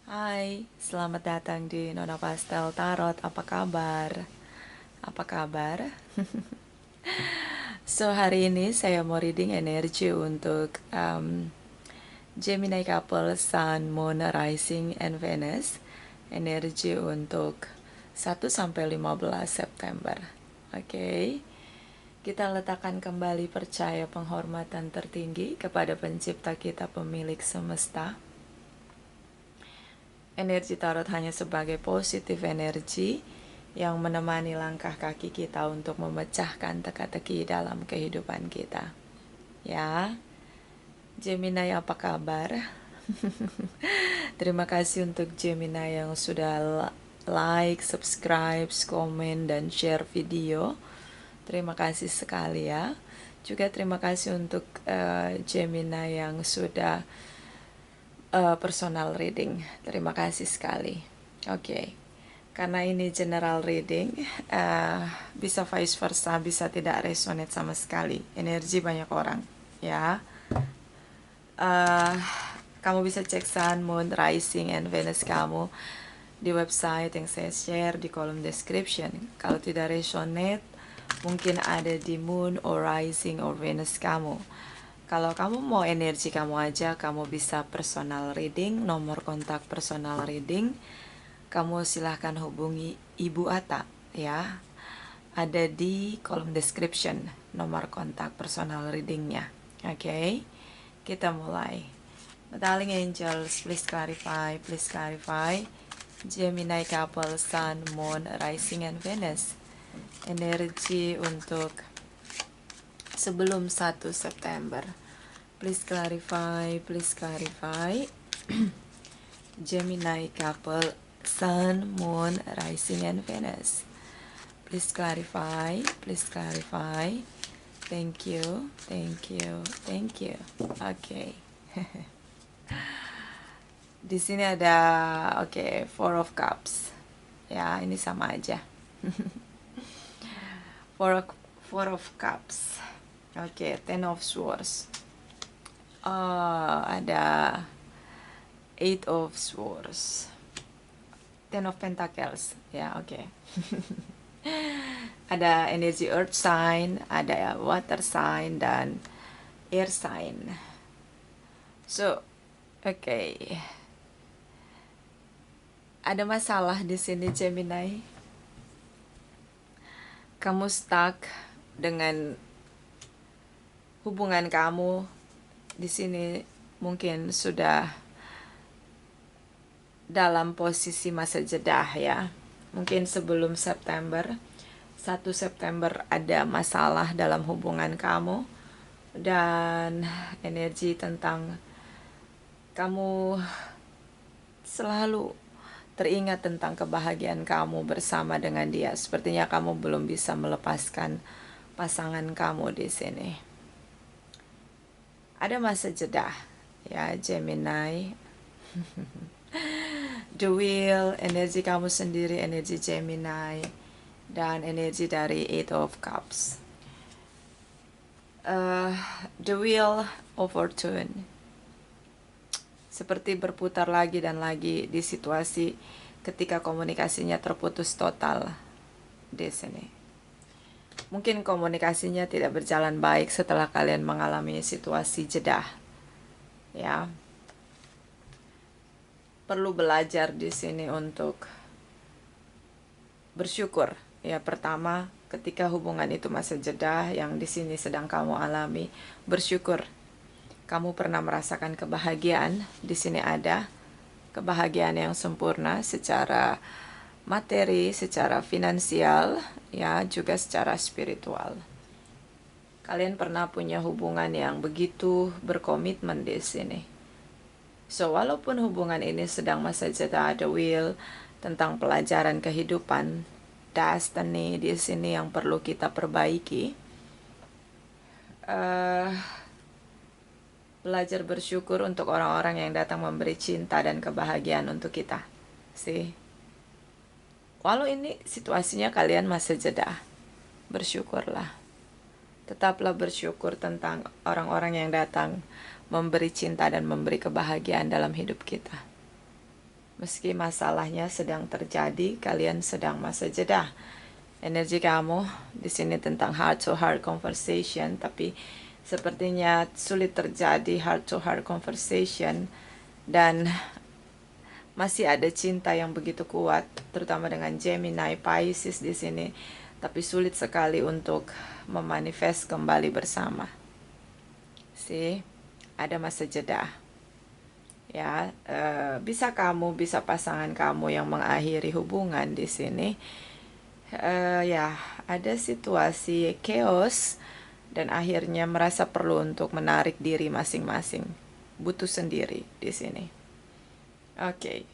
Hai, selamat datang di Nona Pastel Tarot. Apa kabar? Apa kabar? So, hari ini saya mau reading energi untuk Gemini couple Sun, Moon, Rising, and Venus. Energi untuk 1 sampai 15 September. Oke. Kita letakkan kembali percaya penghormatan tertinggi kepada pencipta kita, pemilik semesta. Energi tarot hanya sebagai positif energi yang menemani langkah kaki kita untuk memecahkan teka-teki dalam kehidupan kita. Ya, Gemini apa kabar? Terima kasih untuk Gemini yang sudah like, subscribe, komen, dan share video. Terima kasih sekali ya. Juga terima kasih untuk Gemini yang sudah personal reading. Terima kasih sekali. Oke. Karena ini general reading, bisa vice versa, bisa tidak resonate sama sekali. Energi banyak orang, ya. Kamu bisa cek Sun, Moon, Rising, and Venus kamu di website yang saya share di kolom description. Kalau tidak resonate, mungkin ada di Moon or Rising or Venus kamu. Kalau kamu mau energi kamu aja, kamu bisa personal reading, nomor kontak personal reading. Kamu silahkan hubungi Ibu Ata ya. Ada di kolom description nomor kontak personal readingnya. Oke, kita mulai. Darling angels, please clarify, please clarify. Gemini couple Sun, Moon, Rising, and Venus. Energi untuk sebelum 1 September. Please clarify, please clarify. Gemini couple Sun, Moon, Rising, and Venus. Please clarify, please clarify. Thank you, thank you, thank you. Oke. Di sini ada Four of Cups. Ya, ini sama aja. Four of Cups. Ten of Swords. Ada Eight of Swords. Ten of Pentacles. Ya, oke. Ada energi earth sign, ada water sign, dan air sign. So, ada masalah di sini Gemini. Kamu stuck dengan hubungan kamu di sini, mungkin sudah dalam posisi masa jeda ya. Mungkin sebelum September, 1 September ada masalah dalam hubungan kamu, dan energi tentang kamu selalu teringat tentang kebahagiaan kamu bersama dengan dia. Sepertinya kamu belum bisa melepaskan pasangan kamu di sini. Ada masa jeda ya Gemini. The Wheel, energi kamu sendiri, energi Gemini, dan energi dari Eight of Cups. The Wheel of Fortune, seperti berputar lagi dan lagi di situasi ketika komunikasinya terputus total di sini. Mungkin komunikasinya tidak berjalan baik setelah kalian mengalami situasi jeda. Ya. Perlu belajar di sini untuk bersyukur. Ya, pertama, ketika hubungan itu masa jeda yang di sini sedang kamu alami, bersyukur. Kamu pernah merasakan kebahagiaan, di sini ada kebahagiaan yang sempurna secara materi, secara finansial, ya, juga secara spiritual. Kalian pernah punya hubungan yang begitu berkomitmen di sini. So, walaupun hubungan ini sedang masa jeda, the wheel tentang pelajaran kehidupan, destiny di sini yang perlu kita perbaiki. Belajar bersyukur untuk orang-orang yang datang memberi cinta dan kebahagiaan untuk kita. Sih. Walau ini situasinya kalian masa jeda, bersyukurlah. Tetaplah bersyukur tentang orang-orang yang datang memberi cinta dan memberi kebahagiaan dalam hidup kita. Meski masalahnya sedang terjadi, kalian sedang masa jeda. Energi kamu di sini tentang heart to heart conversation, tapi sepertinya sulit terjadi heart to heart conversation dan masih ada cinta yang begitu kuat, terutama dengan Gemini, Pisces di sini, tapi sulit sekali untuk memanifest kembali bersama. Ada masa jeda. Ya, bisa kamu, bisa pasangan kamu yang mengakhiri hubungan di sini. Ya, ada situasi chaos dan akhirnya merasa perlu untuk menarik diri masing-masing, butuh sendiri di sini. Oke.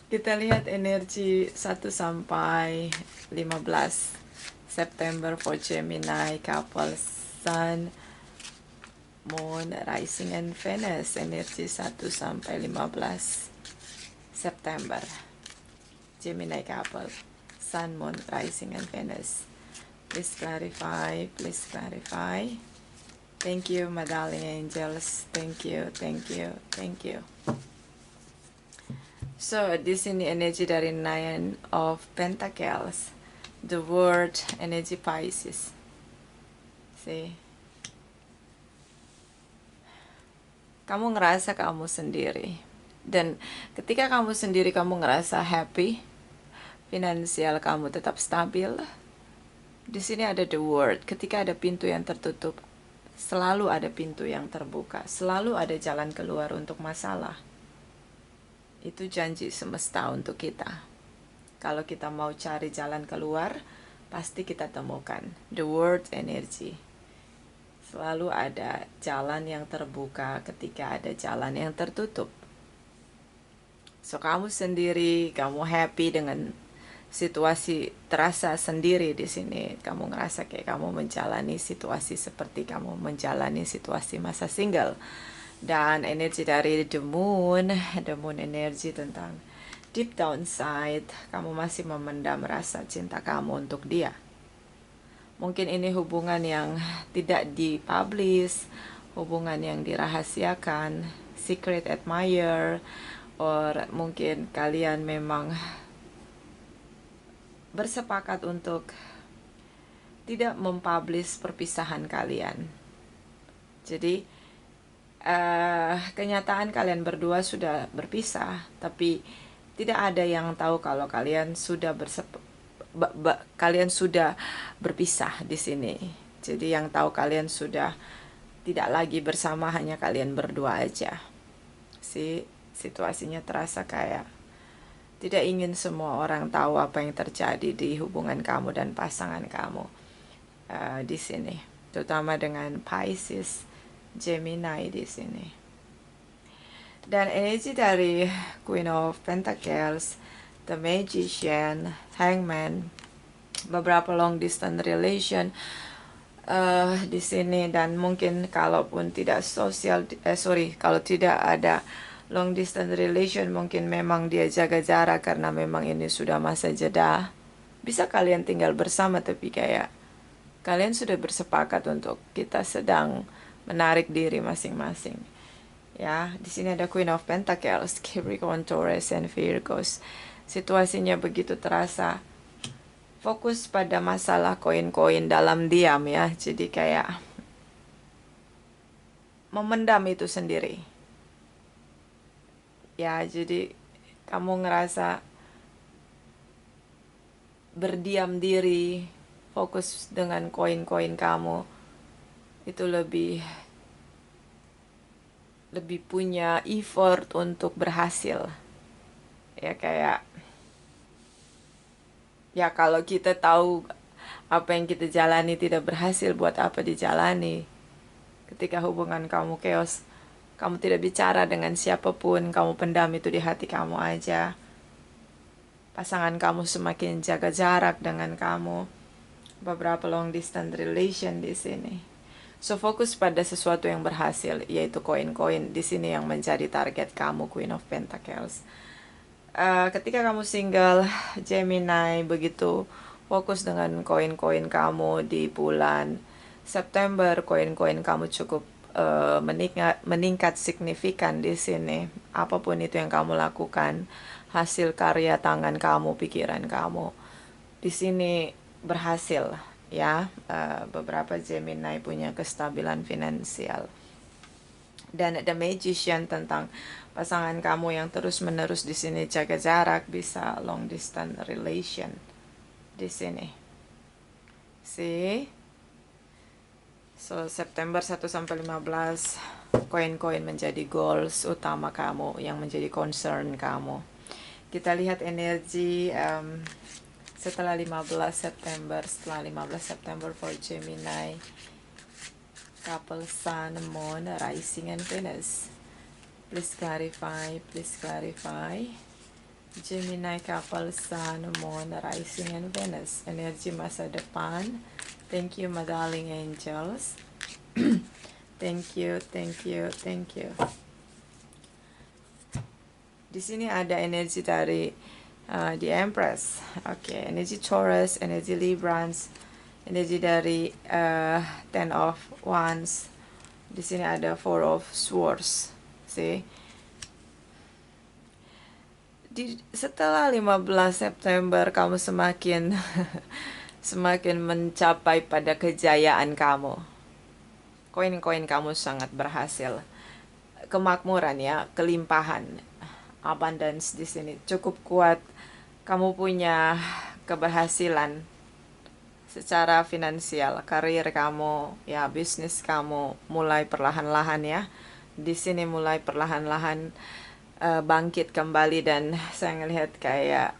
Kita lihat energi 1 sampai 15 September for Gemini couple, Sun, Moon, Rising, and Venus. Energi 1 sampai 15 September Gemini couple, Sun, Moon, Rising, and Venus. Please clarify, please clarify. Thank you, my darling angels. Thank you, thank you, thank you. So, di sini energi dari Nine of Pentacles, the word energi Pisces. See, kamu ngerasa kamu sendiri, dan ketika kamu sendiri kamu ngerasa happy, finansial kamu tetap stabil. Di sini ada the word, ketika ada pintu yang tertutup, selalu ada pintu yang terbuka, selalu ada jalan keluar untuk masalah. Itu janji semesta untuk kita. Kalau kita mau cari jalan keluar, pasti kita temukan. The word energy. Selalu ada jalan yang terbuka ketika ada jalan yang tertutup. So, kamu sendiri, kamu happy dengan situasi, terasa sendiri di sini. Kamu ngerasa kayak kamu menjalani situasi seperti kamu menjalani situasi masa single. Dan energi dari the moon energi tentang deep down side, kamu masih memendam rasa cinta kamu untuk dia. Mungkin ini hubungan yang tidak dipublish, hubungan yang dirahasiakan, secret admirer, or mungkin kalian memang bersepakat untuk tidak mempublish perpisahan kalian. Jadi kenyataan kalian berdua sudah berpisah, tapi tidak ada yang tahu kalau kalian sudah kalian sudah berpisah di sini. Jadi yang tahu kalian sudah tidak lagi bersama, hanya kalian berdua aja. Situasinya terasa kayak tidak ingin semua orang tahu apa yang terjadi di hubungan kamu dan pasangan kamu di sini, terutama dengan Pisces, Gemini di sini. Dan energi dari Queen of Pentacles, the Magician, Hangman, beberapa long distance relation di sini. Dan mungkin kalaupun tidak kalau tidak ada long distance relation, mungkin memang dia jaga jarak karena memang ini sudah masa jeda. Bisa kalian tinggal bersama, tapi kayak kalian sudah bersepakat untuk kita sedang menarik diri masing-masing. Ya, di sini ada Queen of Pentacles, Capricorn, Taurus, and Virgos. Situasinya begitu terasa fokus pada masalah koin-koin dalam diam ya. Jadi kayak memendam itu sendiri. Ya, jadi kamu ngerasa berdiam diri, fokus dengan koin-koin kamu. Itu lebih punya effort untuk berhasil. Ya kayak, ya kalau kita tahu apa yang kita jalani tidak berhasil, buat apa dijalani? Ketika hubungan kamu chaos, kamu tidak bicara dengan siapapun, kamu pendam itu di hati kamu aja. Pasangan kamu semakin jaga jarak dengan kamu. Beberapa long distance relation di sini. So, fokus pada sesuatu yang berhasil, yaitu koin-koin. Di sini yang menjadi target kamu, Queen of Pentacles. Ketika kamu single, Gemini, begitu fokus dengan koin-koin kamu di bulan September. Koin-koin kamu cukup meningkat signifikan di sini. Apapun itu yang kamu lakukan, hasil karya tangan kamu, pikiran kamu, di sini berhasil ya. Beberapa Gemini punya kestabilan finansial. Dan The Magician tentang pasangan kamu yang terus-menerus di sini jaga jarak, bisa long distance relation di sini. See? So, September 1 sampai 15, koin-koin menjadi goals utama kamu, yang menjadi concern kamu. Kita lihat energi setelah 15 September, for Gemini, couple Sun, Moon, Rising, and Venus. Please clarify, Gemini couple Sun, Moon, Rising, and Venus. Energi masa depan. Thank you, my darling angels. Thank you. Di sini ada energi dari The Empress. Oke, energi Taurus, energi Librans, energi dari Ten of Wands. Di sini ada Four of Swords. See? Setelah 15 September kamu semakin semakin mencapai pada kejayaan kamu. Koin-koin kamu sangat berhasil. Kemakmuran ya, kelimpahan, abundance di sini cukup kuat. Kamu punya keberhasilan secara finansial, karir kamu, ya bisnis kamu mulai perlahan-lahan ya. Di sini mulai perlahan-lahan bangkit kembali, dan saya ngelihat kayak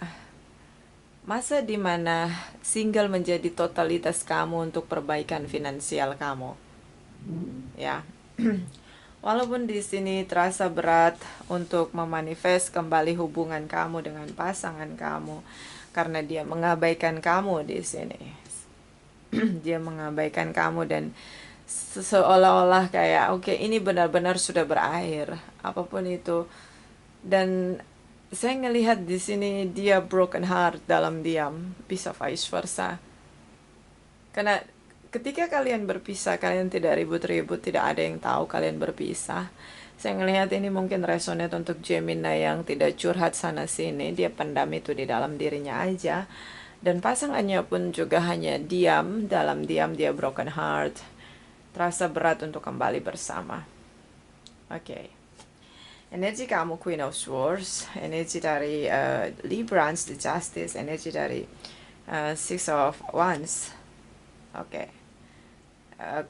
masa dimana single menjadi totalitas kamu untuk perbaikan finansial kamu. Ya. Walaupun di sini terasa berat untuk memanifest kembali hubungan kamu dengan pasangan kamu karena dia mengabaikan kamu di sini. Dia mengabaikan kamu dan seolah-olah kayak oke, ini benar-benar sudah berakhir apapun itu. Dan saya ngelihat di sini dia broken heart dalam diam, bisa vice versa. Karena ketika kalian berpisah, kalian tidak ribut-ribut, tidak ada yang tahu kalian berpisah. Saya ngelihat ini mungkin resonate untuk Gemini yang tidak curhat sana sini, dia pendam itu di dalam dirinya aja. Dan pasangannya pun juga hanya diam, dalam diam dia broken heart. Terasa berat untuk kembali bersama. Oke. Energi kamu Queen of Swords, energi dari Librans, The Justice, energi dari Six of Wands. Oke.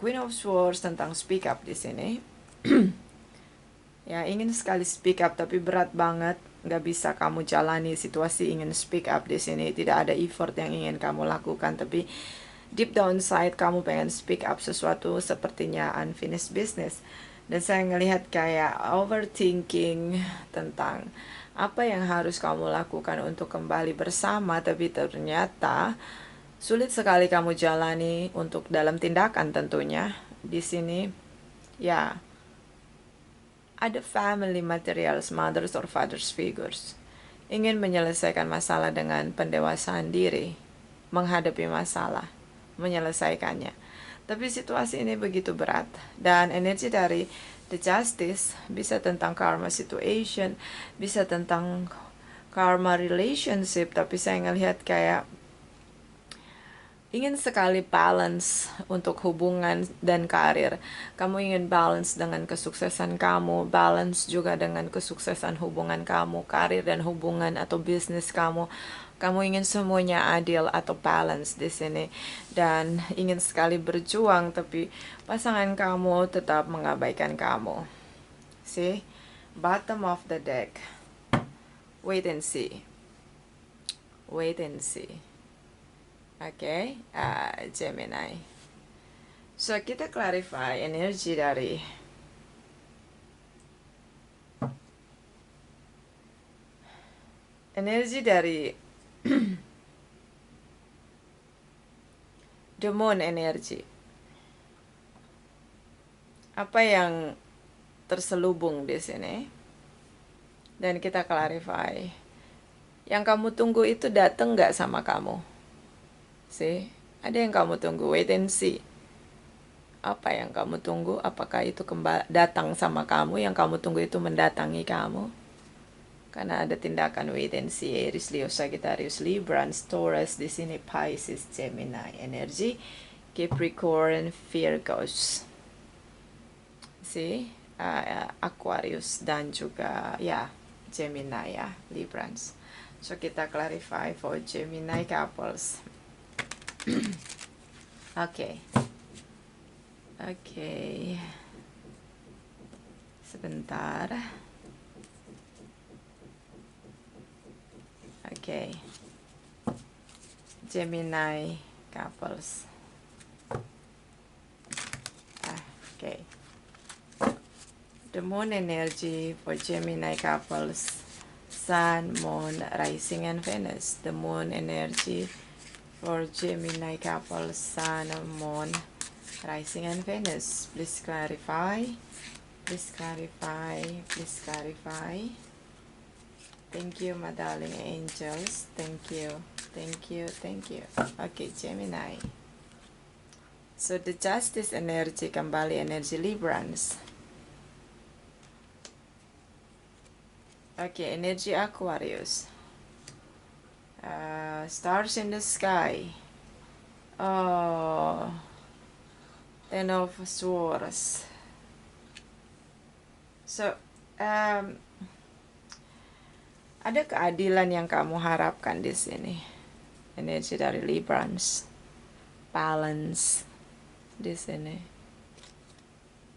Queen of Swords tentang speak up di sini. Ya, ingin sekali speak up tapi berat banget, nggak bisa kamu jalani situasi ingin speak up di sini. Tidak ada effort yang ingin kamu lakukan, tapi deep down side kamu pengen speak up sesuatu, sepertinya unfinished business. Dan saya ngelihat kayak overthinking tentang apa yang harus kamu lakukan untuk kembali bersama, tapi ternyata sulit sekali kamu jalani untuk dalam tindakan tentunya. Di sini ya ada family materials, mothers or fathers figures. Ingin menyelesaikan masalah dengan pendewasaan diri, menghadapi masalah, menyelesaikannya. Tapi situasi ini begitu berat. Dan energi dari The Justice bisa tentang karma situation, bisa tentang karma relationship. Tapi saya ngelihat kayak ingin sekali balance untuk hubungan dan karir. Kamu ingin balance dengan kesuksesan kamu, balance juga dengan kesuksesan hubungan kamu, karir dan hubungan atau bisnis kamu. Kamu ingin semuanya adil atau balance di sini, dan ingin sekali berjuang, tapi pasangan kamu tetap mengabaikan kamu. See, bottom of the deck. Wait and see. Wait and see. Oke, Gemini. So kita clarify energi dari The Moon energy. Apa yang terselubung di sini? Dan kita clarify. Yang kamu tunggu itu datang nggak sama kamu? See? Ada yang kamu tunggu, wait and see. Apa yang kamu tunggu? Apakah itu datang sama kamu? Yang kamu tunggu itu mendatangi kamu? Karena ada tindakan wait and see, Aries, Leo, Sagittarius, Libra, Taurus, di sini Pisces, Gemini, energy, Capricorn, Virgos, see, Aquarius, dan juga ya Gemini ya, Librans. So kita clarify for Gemini couples. Oke. Sebentar. Oke. Gemini couples. Okay. The moon energy for Gemini couples. Sun, Moon, Rising, and Venus. The moon energy for Gemini couples. Sun, Moon, Rising, and Venus. Please clarify. Please clarify. Please clarify. Thank you, my darling angels. Thank you. Thank you. Thank you. Okay, Gemini. So the Justice energy, kembali energi Librans. Okay, energy Aquarius. Stars in the sky. Oh, Ten of Swords. So, ada keadilan yang kamu harapkan di sini. Energi dari Librans. Balance di sini.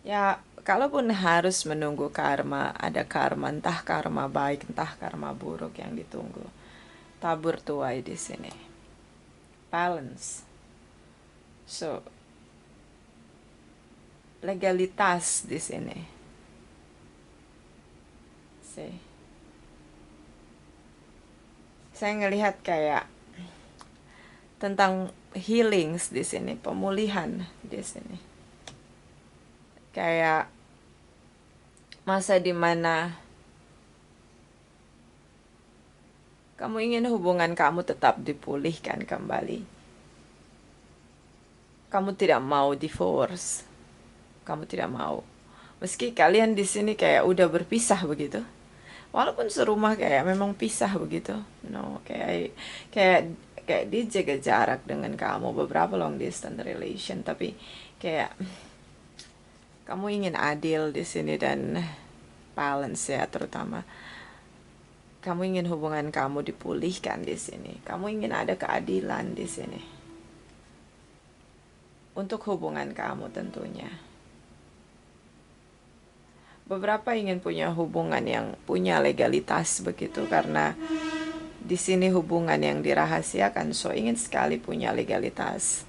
Ya, kalaupun harus menunggu karma, ada karma, entah karma baik, entah karma buruk yang ditunggu. Tabur tuai di sini. Balance. So, legalitas di sini. See. Saya ngelihat kayak tentang healings di sini, pemulihan di sini. Kayak masa dimana kamu ingin hubungan kamu tetap dipulihkan kembali. Kamu tidak mau divorce. Kamu tidak mau. Meski kalian di sini kayak udah berpisah begitu. Walaupun serumah kayak memang pisah begitu. No, kayak dia jaga jarak dengan kamu, beberapa long distance relation, tapi kayak kamu ingin adil di sini dan balance ya, terutama kamu ingin hubungan kamu dipulihkan di sini. Kamu ingin ada keadilan di sini untuk hubungan kamu tentunya. Beberapa ingin punya hubungan yang punya legalitas begitu, karena di sini hubungan yang dirahasiakan, so ingin sekali punya legalitas.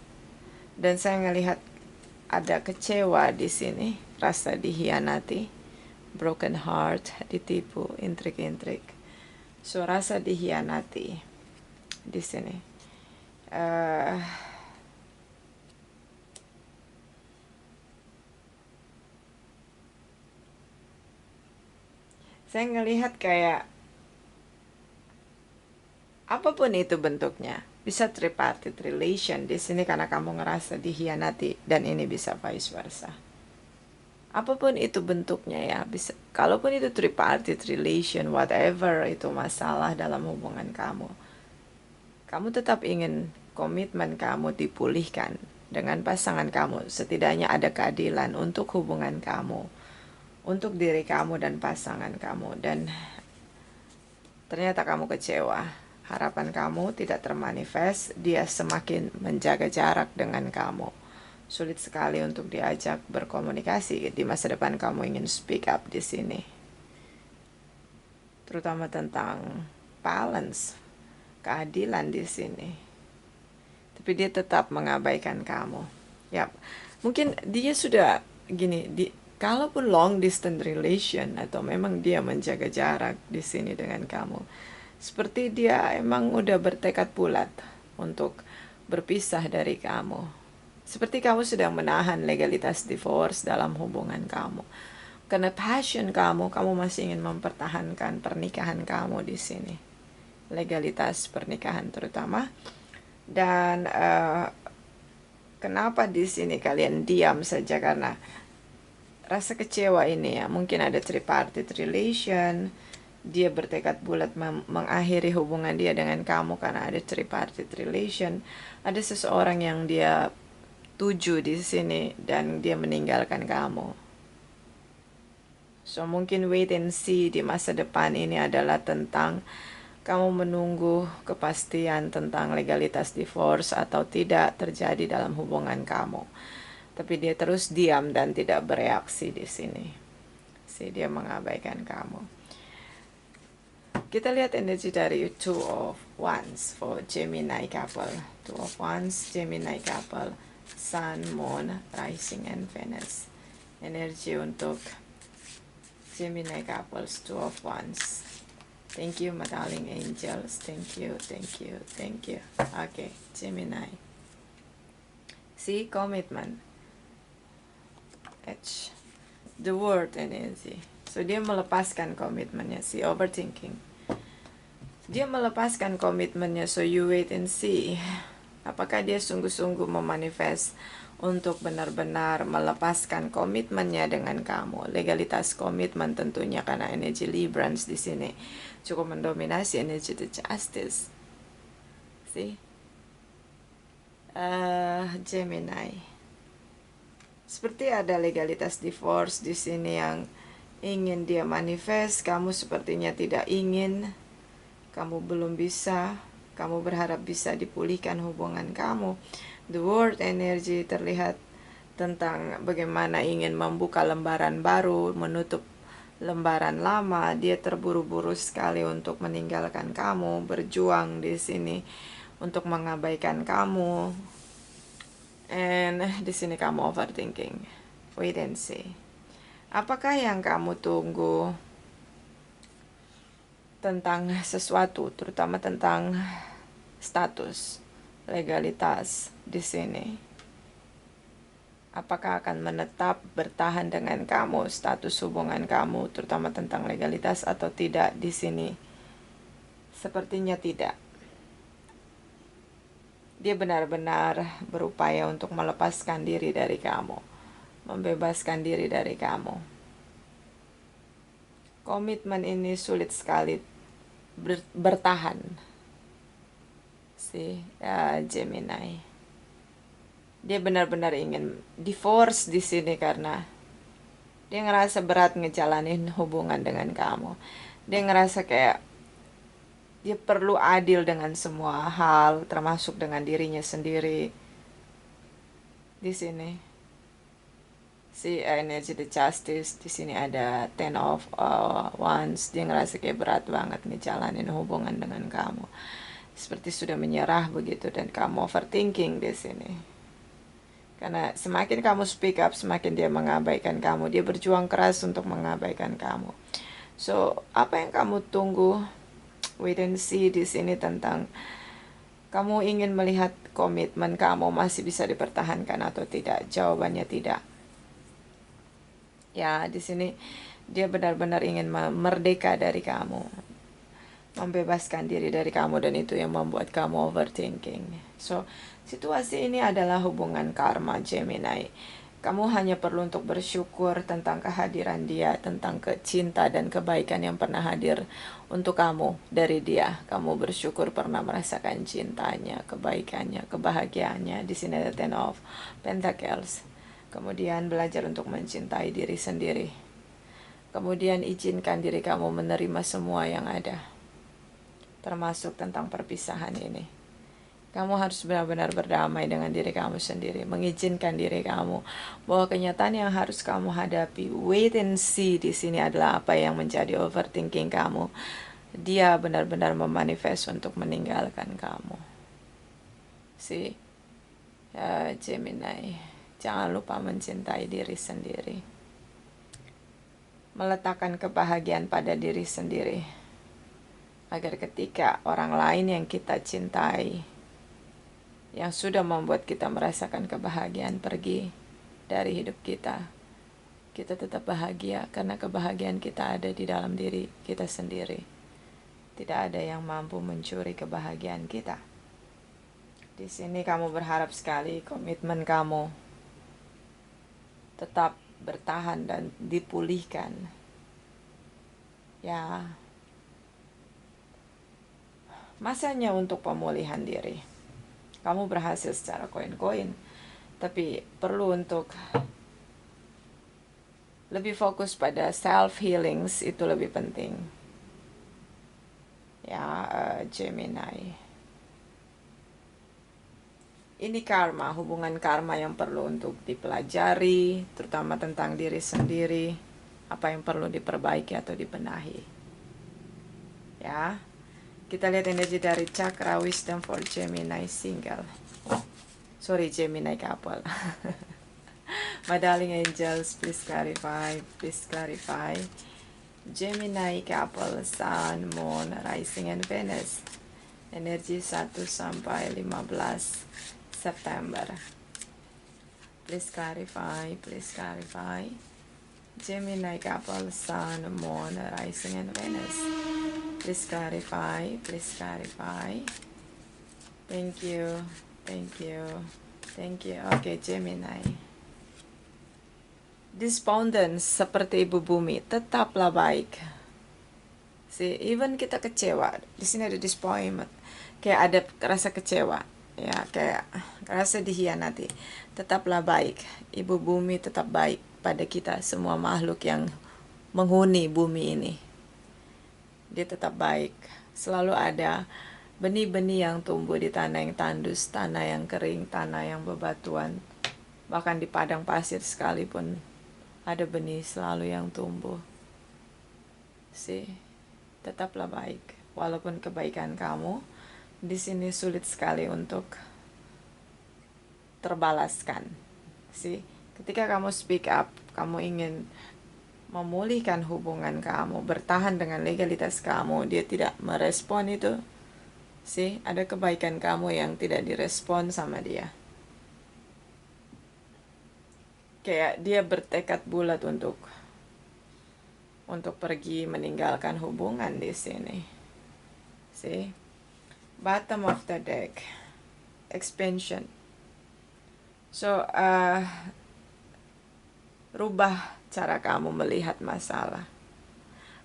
Dan saya ngelihat ada kecewa di sini, rasa dihianati, broken heart, ditipu, intrik-intrik. So rasa dihianati di sini. Saya ngelihat kayak apapun itu bentuknya, bisa tripartite relation di sini karena kamu ngerasa dihianati, dan ini bisa vice versa. Apapun itu bentuknya ya, bisa. Kalaupun itu tripartite relation, whatever itu masalah dalam hubungan kamu, kamu tetap ingin komitmen kamu dipulihkan dengan pasangan kamu. Setidaknya ada keadilan untuk hubungan kamu, untuk diri kamu dan pasangan kamu. Dan ternyata kamu kecewa, harapan kamu tidak termanifest, dia semakin menjaga jarak dengan kamu. Sulit sekali untuk diajak berkomunikasi. Di masa depan kamu ingin speak up di sini, terutama tentang balance, keadilan di sini. Tapi dia tetap mengabaikan kamu. Ya, mungkin dia sudah gini, kalaupun long distance relation atau memang dia menjaga jarak di sini dengan kamu, seperti dia emang udah bertekad bulat untuk berpisah dari kamu. Seperti kamu sedang menahan legalitas divorce dalam hubungan kamu. Karena passion kamu masih ingin mempertahankan pernikahan kamu di sini. Legalitas pernikahan terutama. Dan kenapa di sini kalian diam saja? Karena rasa kecewa ini ya, mungkin ada tripartite relation. Dia bertekad bulat mengakhiri hubungan dia dengan kamu karena ada tripartite relation. Ada seseorang yang dia tuju di sini dan dia meninggalkan kamu. So mungkin wait and see di masa depan ini adalah tentang kamu menunggu kepastian tentang legalitas divorce atau tidak terjadi dalam hubungan kamu. Tapi dia terus diam dan tidak bereaksi di sini. Dia mengabaikan kamu. Kita lihat energi dari Two of Wands for Gemini couple. Two of Wands, Gemini couple, Sun, Moon, Rising, and Venus. Energi untuk Gemini couples, Two of Wands. Thank you, my darling angels. Thank you, thank you, thank you. Okay, Gemini. See, commitment. H. The word energy. So, dia melepaskan komitmennya. See, overthinking. Dia melepaskan komitmennya, so you wait and see. Apakah dia sungguh-sungguh memanifest untuk benar-benar melepaskan komitmennya dengan kamu. Legalitas komitmen tentunya karena energi Librans di sini cukup mendominasi energi the Justice. See? Gemini. Seperti ada legalitas divorce di sini yang ingin dia manifest, kamu sepertinya tidak ingin, kamu belum bisa, kamu berharap bisa dipulihkan hubungan kamu. The word energy terlihat tentang bagaimana ingin membuka lembaran baru, menutup lembaran lama. Dia terburu-buru sekali untuk meninggalkan kamu, berjuang di sini untuk mengabaikan kamu. And di sini kamu overthinking. Wait and see. Apakah yang kamu tunggu tentang sesuatu, terutama tentang status, legalitas di sini? Apakah akan menetap bertahan dengan kamu, status hubungan kamu, terutama tentang legalitas atau tidak di sini? Sepertinya tidak. Dia benar-benar berupaya untuk melepaskan diri dari kamu, membebaskan diri dari kamu. Komitmen ini sulit sekali bertahan. Gemini. Dia benar-benar ingin divorce di sini karena dia ngerasa berat ngejalanin hubungan dengan kamu. Dia ngerasa kayak dia perlu adil dengan semua hal, termasuk dengan dirinya sendiri. Di sini, energy the Justice. Di sini ada Ten of Wands. Dia ngerasa kayak berat banget ngejalanin hubungan dengan kamu. Seperti sudah menyerah begitu, dan kamu overthinking di sini. Karena semakin kamu speak up, semakin dia mengabaikan kamu. Dia berjuang keras untuk mengabaikan kamu. So, apa yang kamu tunggu? Wait and see di sini tentang kamu ingin melihat komitmen kamu masih bisa dipertahankan atau tidak. Jawabannya tidak. Ya, di sini dia benar-benar ingin merdeka dari kamu, membebaskan diri dari kamu, dan itu yang membuat kamu overthinking. So, situasi ini adalah hubungan karma Gemini. Kamu hanya perlu untuk bersyukur tentang kehadiran dia, tentang cinta dan kebaikan yang pernah hadir untuk kamu dari dia. Kamu bersyukur pernah merasakan cintanya, kebaikannya, kebahagiaannya. Di sini ada Ten of Pentacles. Kemudian belajar untuk mencintai diri sendiri. Kemudian izinkan diri kamu menerima semua yang ada, termasuk tentang perpisahan ini. Kamu harus benar-benar berdamai dengan diri kamu sendiri, mengizinkan diri kamu bahwa kenyataan yang harus kamu hadapi. Wait and see di sini adalah apa yang menjadi overthinking kamu. Dia benar-benar memanifest untuk meninggalkan kamu. Gemini, jangan lupa mencintai diri sendiri, meletakkan kebahagiaan pada diri sendiri, agar ketika orang lain yang kita cintai, yang sudah membuat kita merasakan kebahagiaan pergi dari hidup kita, kita tetap bahagia karena kebahagiaan kita ada di dalam diri kita sendiri. Tidak ada yang mampu mencuri kebahagiaan kita. Di sini kamu berharap sekali komitmen kamu tetap bertahan dan dipulihkan. Ya, masanya untuk pemulihan diri. Kamu berhasil secara koin-koin, tapi perlu untuk lebih fokus pada self healings, itu lebih penting. Ya, Gemini. Ini karma, hubungan karma yang perlu untuk dipelajari, terutama tentang diri sendiri, apa yang perlu diperbaiki atau dibenahi. Ya, kita lihat energi dari chakra wisdom for Gemini single. Sorry, Gemini couple. My darling angels, please clarify, please clarify. Gemini couple, Sun, Moon, Rising, and Venus. Energi 1 sampai 15 September. Please clarify, please clarify. Gemini couple, Sun, Moon, Rising, and Venus. Please clarify, please clarify. Thank you, thank you, thank you. Okay, Gemini. Despondence seperti ibu bumi, tetaplah baik. See, even kita kecewa, di sini ada disappointment, kayak ada rasa kecewa, ya, kayak rasa dikhianati. Tetaplah baik, ibu bumi tetap baik pada kita, semua makhluk yang menghuni bumi ini. Dia tetap baik. Selalu ada benih-benih yang tumbuh di tanah yang tandus, tanah yang kering, tanah yang bebatuan. Bahkan di padang pasir sekalipun ada benih selalu yang tumbuh. See, tetaplah baik. Walaupun kebaikan kamu di sini sulit sekali untuk terbalaskan. See, ketika kamu speak up, kamu ingin memulihkan hubungan kamu, bertahan dengan legalitas kamu, dia tidak merespon itu. See, ada kebaikan kamu yang tidak direspon sama dia. Kayak dia bertekad bulat untuk pergi meninggalkan hubungan di sini. See, bottom of the deck, expansion. So, rubah cara kamu melihat masalah.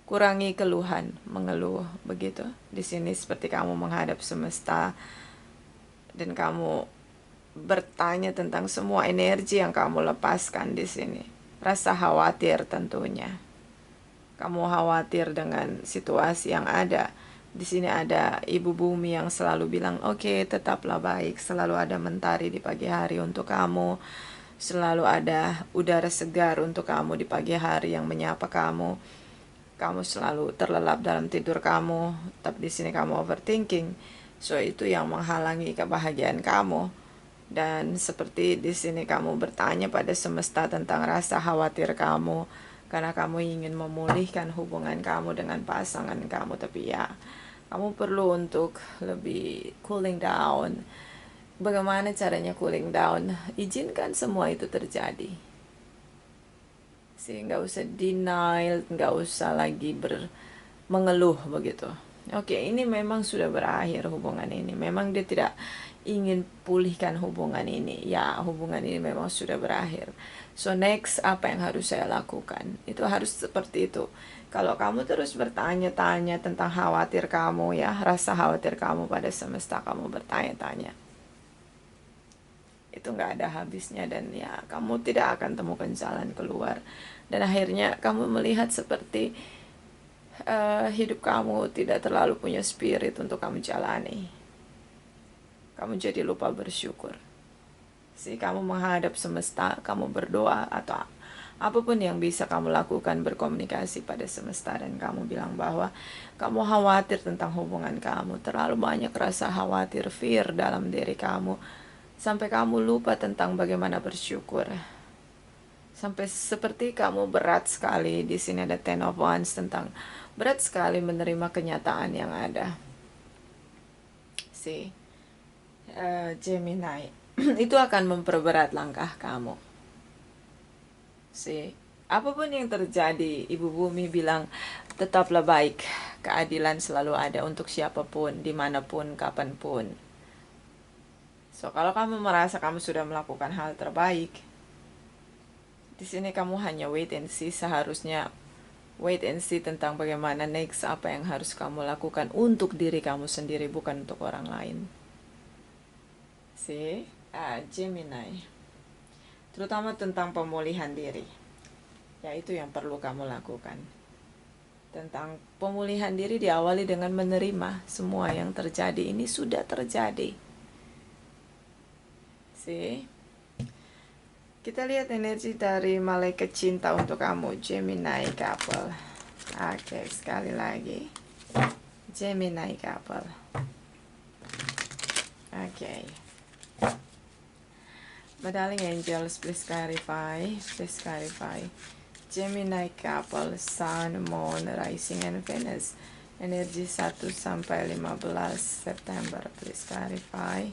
Kurangi keluhan, mengeluh begitu. Di sini seperti kamu menghadap semesta dan kamu bertanya tentang semua energi yang kamu lepaskan di sini. Rasa khawatir tentunya. Kamu khawatir dengan situasi yang ada. Di sini ada ibu bumi yang selalu bilang, "Oke, tetaplah baik." Selalu ada mentari di pagi hari untuk kamu. Selalu ada udara segar untuk kamu di pagi hari yang menyapa kamu. Kamu selalu terlelap dalam tidur kamu, tapi di sini kamu overthinking. So itu yang menghalangi kebahagiaan kamu. Dan seperti di sini kamu bertanya pada semesta tentang rasa khawatir kamu karena kamu ingin memulihkan hubungan kamu dengan pasangan kamu, tapi ya kamu perlu untuk lebih cooling down. Bagaimana caranya cooling down? Izinkan semua itu terjadi. Nggak usah denial, nggak usah lagi mengeluh begitu. Oke, ini memang sudah berakhir hubungan ini. Memang dia tidak ingin pulihkan hubungan ini. Ya, hubungan ini memang sudah berakhir. So next, apa yang harus saya lakukan? Itu harus seperti itu. Kalau kamu terus bertanya-tanya tentang khawatir kamu, ya, rasa khawatir kamu pada semesta, kamu bertanya-tanya, itu nggak ada habisnya dan ya kamu tidak akan temukan jalan keluar. Dan akhirnya kamu melihat seperti hidup kamu tidak terlalu punya spirit untuk kamu jalani. Kamu jadi lupa bersyukur. Kamu menghadap semesta, kamu berdoa atau apapun yang bisa kamu lakukan, berkomunikasi pada semesta, dan kamu bilang bahwa kamu khawatir tentang hubungan kamu. Terlalu banyak rasa khawatir, fear dalam diri kamu, sampai kamu lupa tentang bagaimana bersyukur. Sampai seperti kamu berat sekali. Di sini ada Ten of Wands tentang berat sekali menerima kenyataan yang ada. Gemini, itu akan memperberat langkah kamu. Apapun yang terjadi, ibu bumi bilang tetaplah baik. Keadilan selalu ada untuk siapapun, dimanapun, kapanpun. So, kalau kamu merasa kamu sudah melakukan hal terbaik, di sini kamu hanya wait and see. Seharusnya wait and see tentang bagaimana next, apa yang harus kamu lakukan untuk diri kamu sendiri, bukan untuk orang lain. See? Gemini. Terutama tentang pemulihan diri. Ya, itu yang perlu kamu lakukan. Tentang pemulihan diri diawali dengan menerima semua yang terjadi. Ini sudah terjadi. See? Kita lihat energi dari malaikat cinta untuk kamu, Gemini couple. Oke, sekali lagi. Gemini couple. Oke. My darling angels, please clarify. Please clarify. Gemini couple, Sun, Moon, Rising, and Venus. Energi 1 sampai 15 September. Please clarify.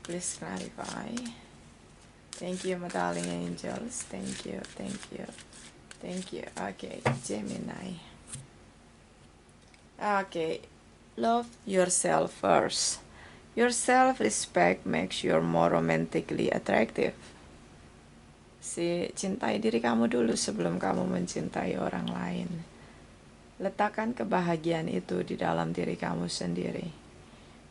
Please clarify. Thank you, my darling angels. Thank you, thank you, thank you. Okay, Gemini. Okay, love yourself first. Your self-respect makes you more romantically attractive. Cintai diri kamu dulu sebelum kamu mencintai orang lain. Letakkan kebahagiaan itu di dalam diri kamu sendiri.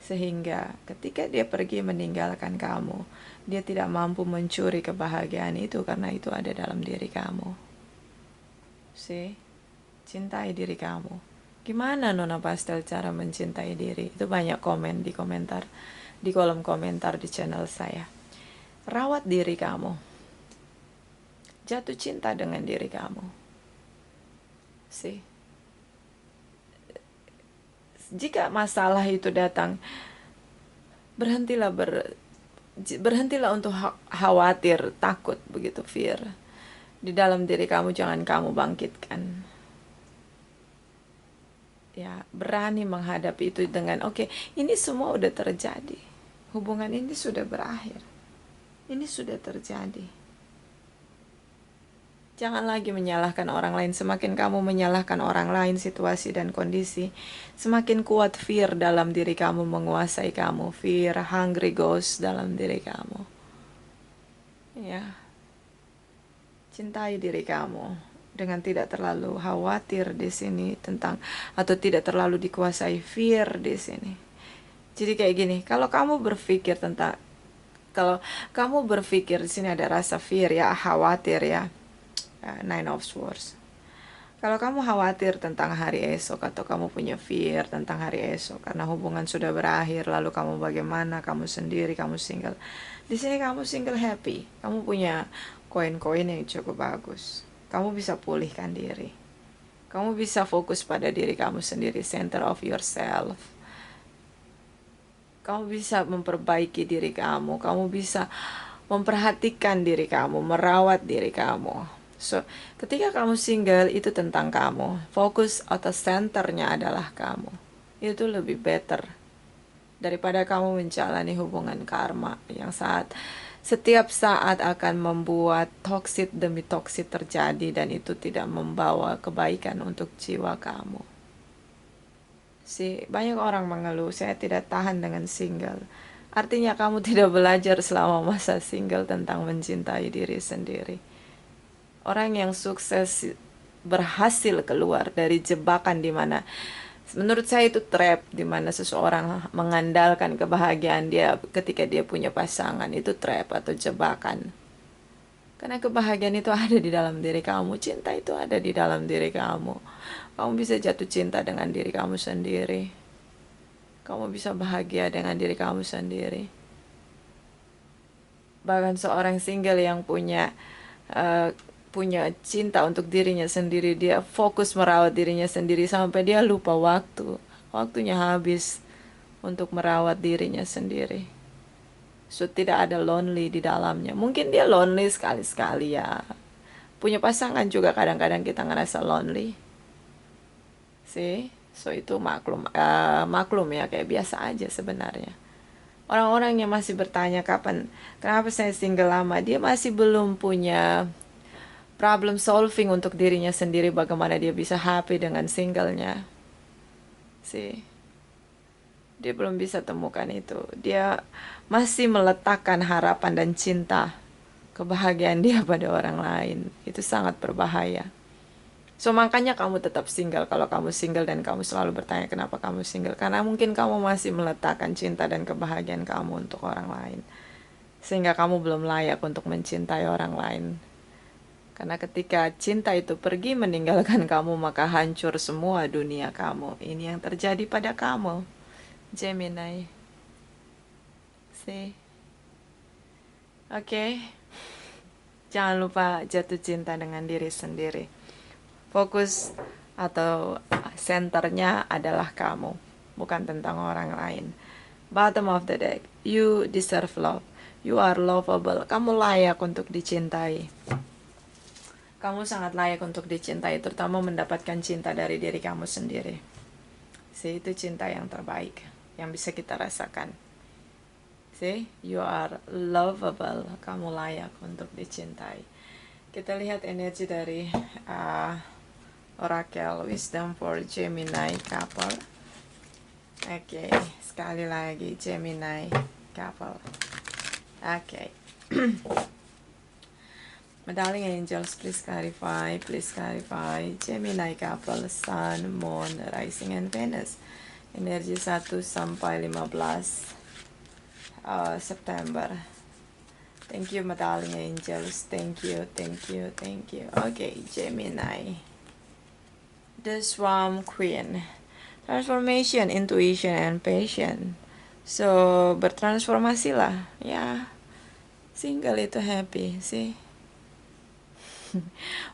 Sehingga ketika dia pergi meninggalkan kamu, dia tidak mampu mencuri kebahagiaan itu karena itu ada dalam diri kamu. Cintai diri kamu. Gimana Nona Pastel cara mencintai diri? Itu banyak komen di komentar, di kolom komentar di channel saya. Rawat diri kamu. Jatuh cinta dengan diri kamu. Jika masalah itu datang, berhentilah untuk khawatir, takut, begitu, fear. Di dalam diri kamu jangan kamu bangkitkan. Ya, berani menghadapi itu dengan oke, ini semua udah terjadi. Hubungan ini sudah berakhir. Ini sudah terjadi. Jangan lagi menyalahkan orang lain. Semakin kamu menyalahkan orang lain, situasi dan kondisi, semakin kuat fear dalam diri kamu menguasai kamu. Fear, hungry ghost dalam diri kamu. Ya. Cintai diri kamu dengan tidak terlalu khawatir di sini tentang, atau tidak terlalu dikuasai fear di sini. Jadi kayak gini, kalau kamu berpikir di sini ada rasa fear ya, khawatir ya, Nine of Swords. Kalau kamu khawatir tentang hari esok, atau kamu punya fear tentang hari esok karena hubungan sudah berakhir, lalu kamu bagaimana, kamu sendiri, kamu single. Di sini kamu single happy, kamu punya koin-koin yang cukup bagus. Kamu bisa pulihkan diri. Kamu bisa fokus pada diri kamu sendiri, center of yourself. Kamu bisa memperbaiki diri kamu. Kamu bisa memperhatikan diri kamu, merawat diri kamu. So, ketika kamu single, itu tentang kamu. Fokus atau centernya adalah kamu. Itu lebih better daripada kamu menjalani hubungan karma yang setiap saat akan membuat toksit demi toksit terjadi, dan itu tidak membawa kebaikan untuk jiwa kamu. Banyak orang mengeluh, saya tidak tahan dengan single. Artinya kamu tidak belajar selama masa single tentang mencintai diri sendiri. Orang yang sukses berhasil keluar dari jebakan di mana, menurut saya itu trap, di mana seseorang mengandalkan kebahagiaan dia ketika dia punya pasangan. Itu trap atau jebakan. Karena kebahagiaan itu ada di dalam diri kamu. Cinta itu ada di dalam diri kamu. Kamu bisa jatuh cinta dengan diri kamu sendiri. Kamu bisa bahagia dengan diri kamu sendiri. Bahkan seorang single yang punya cinta untuk dirinya sendiri, dia fokus merawat dirinya sendiri sampai dia lupa waktunya habis untuk merawat dirinya sendiri. So, tidak ada lonely di dalamnya. Mungkin dia lonely sekali-sekali ya. Punya pasangan juga kadang-kadang kita ngerasa lonely. So itu maklum ya, kayak biasa aja sebenarnya. Orang-orang yang masih bertanya kenapa saya single lama, dia masih belum punya problem solving untuk dirinya sendiri, bagaimana dia bisa happy dengan singlenya. Dia belum bisa temukan itu. Dia masih meletakkan harapan dan cinta, kebahagiaan dia pada orang lain. Itu sangat berbahaya. So makanya kamu tetap single. Kalau kamu single dan kamu selalu bertanya kenapa kamu single, karena mungkin kamu masih meletakkan cinta dan kebahagiaan kamu untuk orang lain, sehingga kamu belum layak untuk mencintai orang lain. Karena ketika cinta itu pergi meninggalkan kamu, maka hancur semua dunia kamu. Ini yang terjadi pada kamu, Gemini. See? Oke. Jangan lupa jatuh cinta dengan diri sendiri. Fokus atau senternya adalah kamu, bukan tentang orang lain. Bottom of the deck, you deserve love. You are lovable. Kamu layak untuk dicintai. Kamu sangat layak untuk dicintai, terutama mendapatkan cinta dari diri kamu sendiri. Itu cinta yang terbaik yang bisa kita rasakan. You are lovable. Kamu layak untuk dicintai. Kita lihat energi dari Oracle Wisdom for Gemini couple. Oke, sekali lagi Gemini couple. Oke. Darling angels, please clarify Gemini couple, Sun, Moon, Rising, and Venus. Energi 1 sampai 15 September. Thank you, my darling angels. Thank you. Okay, Gemini. The Swarm Queen. Transformation, intuition, and passion. So, bertransformasilah. Ya, single itu happy sih.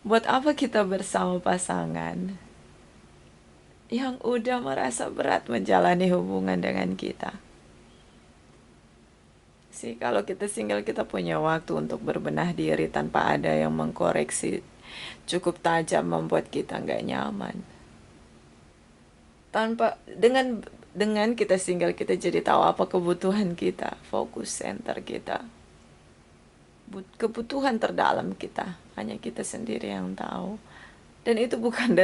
Buat apa kita bersama pasangan yang udah merasa berat menjalani hubungan dengan kita? Kalau kita single, kita punya waktu untuk berbenah diri tanpa ada yang mengkoreksi cukup tajam membuat kita nggak nyaman. Dengan kita single, kita jadi tahu apa kebutuhan kita, fokus center kita, kebutuhan terdalam kita, hanya kita sendiri yang tahu. Dan itu bukan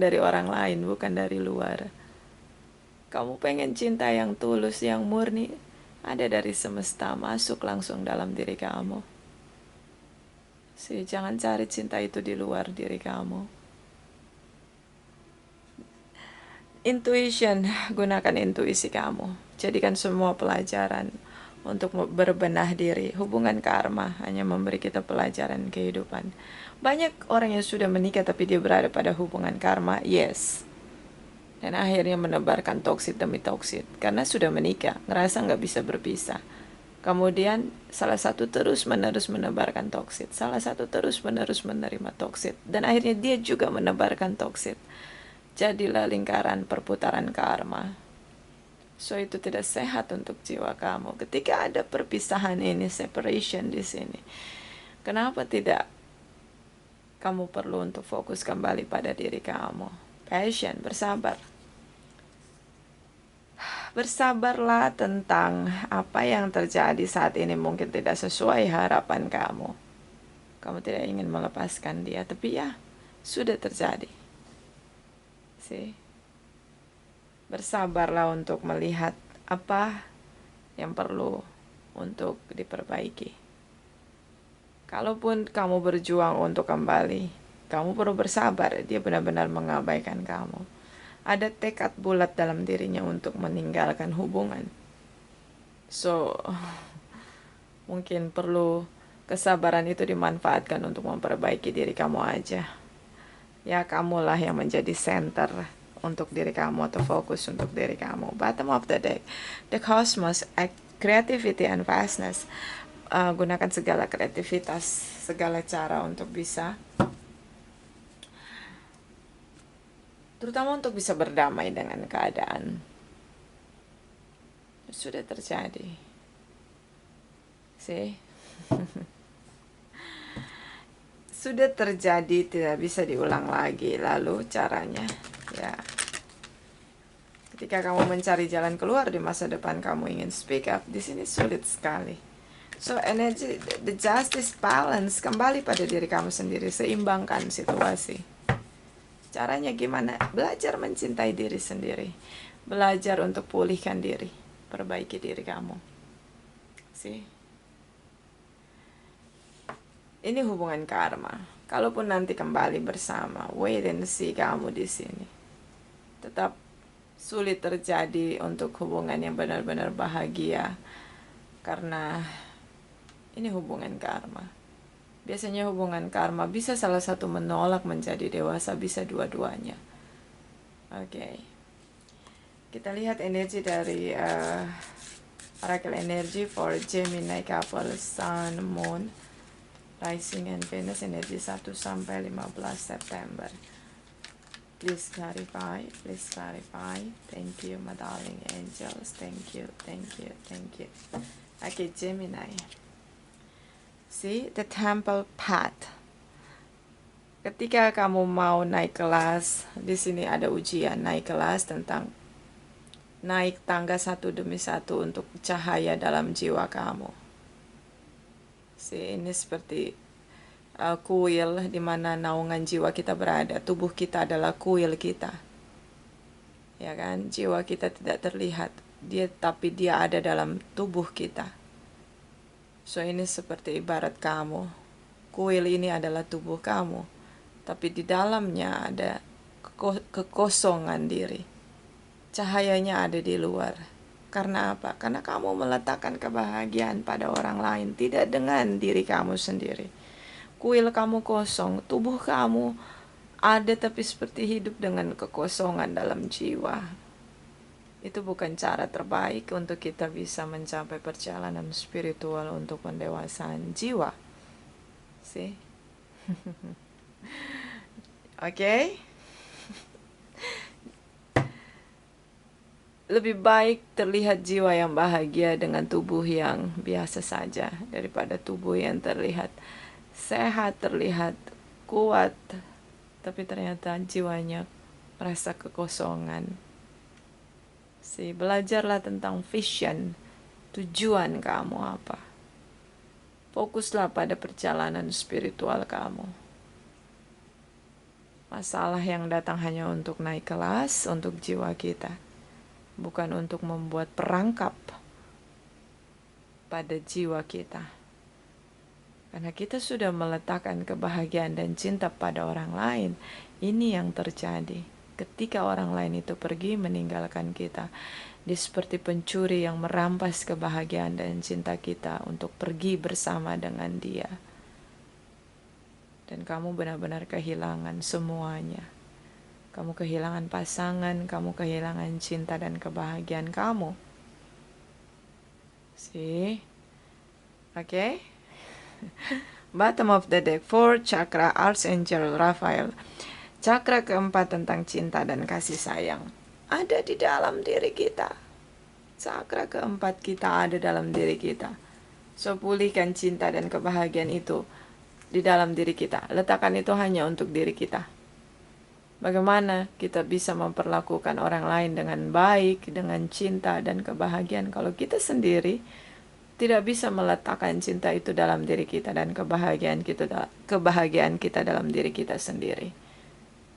dari orang lain, bukan dari luar. Kamu pengen cinta yang tulus, yang murni, ada dari semesta, masuk langsung dalam diri kamu. Jangan cari cinta itu di luar diri kamu. Intuition, gunakan intuisi kamu. Jadikan semua pelajaran untuk berbenah diri. Hubungan karma hanya memberi kita pelajaran kehidupan. Banyak orang yang sudah menikah tapi dia berada pada hubungan karma, yes. Dan akhirnya menebarkan toksit demi toksit. Karena sudah menikah, ngerasa nggak bisa berpisah. Kemudian salah satu terus-menerus menebarkan toksit. Salah satu terus-menerus menerima toksit. Dan akhirnya dia juga menebarkan toksit. Jadilah lingkaran perputaran karma. Itu tidak sehat untuk jiwa kamu. Ketika ada perpisahan ini, separation di sini, kenapa tidak kamu perlu untuk fokus kembali pada diri kamu? Passion, bersabar. Bersabarlah tentang apa yang terjadi saat ini mungkin tidak sesuai harapan kamu. Kamu tidak ingin melepaskan dia, tapi ya, sudah terjadi. Bersabarlah untuk melihat apa yang perlu untuk diperbaiki. Kalaupun kamu berjuang untuk kembali, kamu perlu bersabar. Dia benar-benar mengabaikan kamu. Ada tekad bulat dalam dirinya untuk meninggalkan hubungan. Mungkin perlu kesabaran itu dimanfaatkan untuk memperbaiki diri kamu aja. Ya, kamulah yang menjadi center untuk diri kamu atau fokus untuk diri kamu. Bottom of the deck, the cosmos, creativity and vastness. Gunakan segala kreativitas, segala cara untuk bisa, terutama untuk bisa berdamai dengan keadaan. Sudah terjadi. Sudah terjadi, tidak bisa diulang lagi. Lalu caranya, ya, ketika kamu mencari jalan keluar di masa depan, kamu ingin speak up, di sini sulit sekali. Energi, the justice, balance, kembali pada diri kamu sendiri, seimbangkan situasi. Caranya gimana? Belajar mencintai diri sendiri. Belajar untuk pulihkan diri. Perbaiki diri kamu. Sih. Ini hubungan karma. Kalaupun nanti kembali bersama, wait and see kamu di sini. Tetap sulit terjadi untuk hubungan yang benar-benar bahagia. Karena ini hubungan karma. Biasanya hubungan karma bisa salah satu menolak menjadi dewasa, bisa dua-duanya. Oke. Kita lihat energi dari Oracle Energy for Gemini couple, Sun, Moon, Rising and Venus, energi 1 sampai 15 September. Please clarify, please clarify. Thank you, my darling angels. Thank you, thank you, thank you. Okay, Gemini. See, the temple path. Ketika kamu mau naik kelas, di sini ada ujian naik kelas tentang naik tangga satu demi satu untuk cahaya dalam jiwa kamu. See, ini seperti kuil di mana naungan jiwa kita berada. Tubuh kita adalah kuil kita. Ya kan? Jiwa kita tidak terlihat, tapi dia ada dalam tubuh kita. So ini seperti ibarat kamu. Kuil ini adalah tubuh kamu, tapi di dalamnya ada kekosongan diri. Cahayanya ada di luar. Karena apa? Karena kamu meletakkan kebahagiaan pada orang lain, tidak dengan diri kamu sendiri. Kuil kamu kosong, tubuh kamu ada tapi seperti hidup dengan kekosongan dalam jiwa. Itu bukan cara terbaik untuk kita bisa mencapai perjalanan spiritual untuk pendewasaan jiwa. See? Oke? Lebih baik terlihat jiwa yang bahagia dengan tubuh yang biasa saja daripada tubuh yang terlihat sehat, terlihat kuat, tapi ternyata jiwanya merasa kekosongan. Belajarlah tentang vision, tujuan kamu apa. Fokuslah pada perjalanan spiritual kamu. Masalah yang datang hanya untuk naik kelas, untuk jiwa kita. Bukan untuk membuat perangkap pada jiwa kita. Karena kita sudah meletakkan kebahagiaan dan cinta pada orang lain. Ini yang terjadi. Ketika orang lain itu pergi meninggalkan kita, dia seperti pencuri yang merampas kebahagiaan dan cinta kita untuk pergi bersama dengan dia. Dan kamu benar-benar kehilangan semuanya. Kamu kehilangan pasangan, kamu kehilangan cinta dan kebahagiaan kamu. See? Okay? Bottom of the deck, 4 chakra, Archangel Raphael. Cakra keempat tentang cinta dan kasih sayang ada di dalam diri kita. Cakra keempat kita ada dalam diri kita. So pulihkan cinta dan kebahagiaan itu di dalam diri kita. Letakkan itu hanya untuk diri kita. Bagaimana kita bisa memperlakukan orang lain dengan baik, dengan cinta dan kebahagiaan kalau kita sendiri tidak bisa meletakkan cinta itu dalam diri kita dan kebahagiaan kita dalam diri kita sendiri.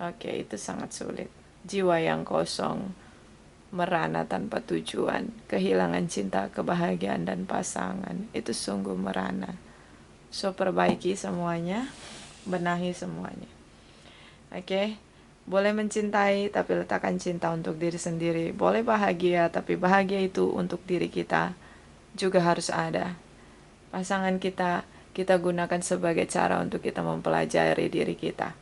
Oke, itu sangat sulit. Jiwa yang kosong, merana tanpa tujuan, kehilangan cinta, kebahagiaan, dan pasangan. Itu sungguh merana. So, perbaiki semuanya, benahi semuanya. Oke, boleh mencintai, tapi letakkan cinta untuk diri sendiri. Boleh bahagia, tapi bahagia itu untuk diri kita juga harus ada. Pasangan kita gunakan sebagai cara untuk kita mempelajari diri kita.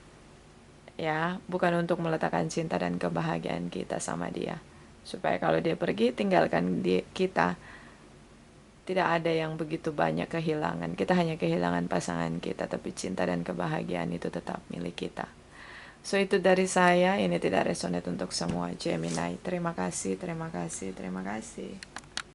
Ya, bukan untuk meletakkan cinta dan kebahagiaan kita sama dia. Supaya kalau dia pergi, tinggalkan kita. Tidak ada yang begitu banyak kehilangan. Kita hanya kehilangan pasangan kita, tapi cinta dan kebahagiaan itu tetap milik kita. So, itu dari saya. Ini tidak resonate untuk semua Gemini. Terima kasih, terima kasih, terima kasih.